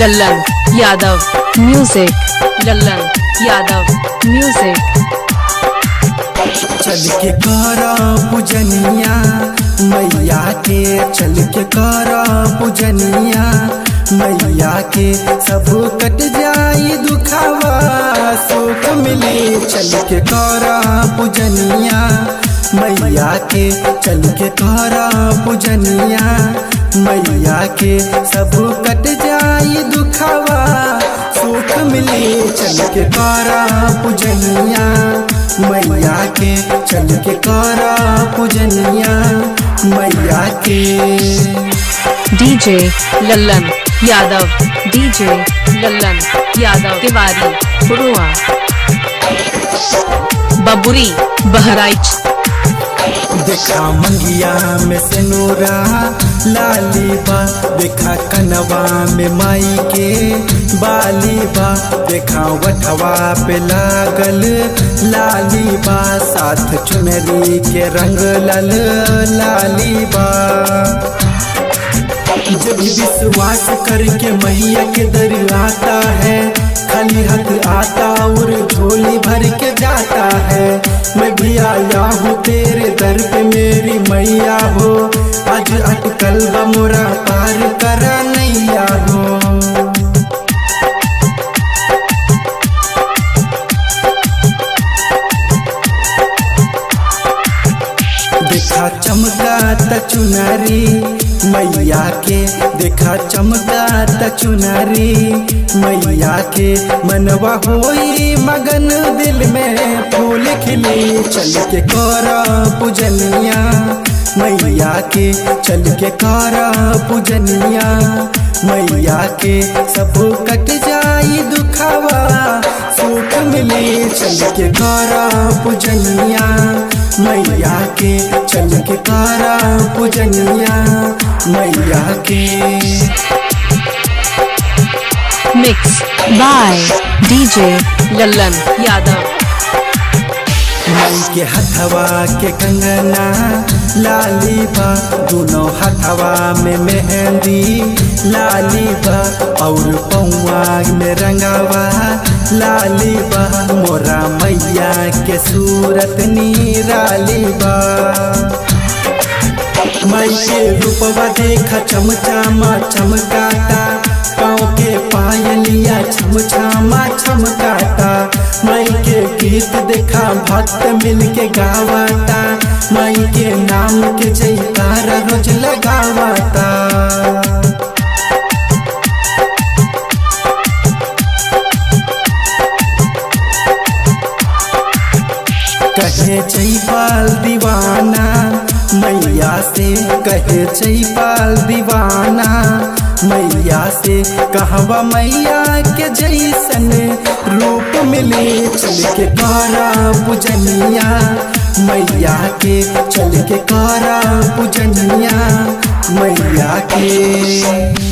Lallan Yadav music, Lallan Yadav music. चल के करा पूजनिया मैया के, चल के करा पूजनिया मैया के, सब कट जाई दुखावा सुख मिले। चल के करा पूजनिया मैया के, चल के करा पूजनिया मैया के, सब कट जाई दुखावा सुख मिले। चल के करा पूजनिया मैया के, चल के करा पूजनिया मैया के। डीजे लल्लन यादव, डीजे लल्लन यादव तिवारी पुरुआ, बबुरी बहराइच। देखा मंगिया में सिनुरा लाली बा, देखा कनवा में माई के बाली बा, देखा वठवा पे लागल लाली बा, साथ चुनरी के रंग लल लाली बा। जब विश्वास करके मैया के दर आता है, खाली हाथ आता और झोली भर के जाता है। मैं भी आया हूँ तेरे दर पे मेरी मैया हो, आज अटकल बा मोरा पार करा नैया हो। देखा चमका त चुनरी मैया के, देखा चमका त चुनरी मैया के, मनवा होई मगन दिल में फूल खिले। चल के करा पूजनिया मैया के, चल के करा पूजनिया मैया के, सब कट जाई दुखावा सुख मिले। चल के करा पूजनिया मैया के, चल के करा पूजनिया मैया के। Mix by DJ Lallan Yadav. माई के हथवा के कंगना लाली बा, दोनों हथवा में मेहंदी लाली बा, और पौआ में रंगवा लाली बा, मोरा मैया के सूरत निराली बा। माई के रूपवा देखा चमचामा चमकाता, पाँव के पायलिया छमछामा छमकाता। माई के गीत देखा भक्त मिल के गावाता, माई के नाम के जयकारा रोज लगावाता। कहे जयपाल दीवाना मैया से, कहे जयपाल दीवाना मैया से, कहवा मैया के जैसन रूप मिले। चल के करा पूजनिया मैया के, चल के करा पूजनिया मैया के।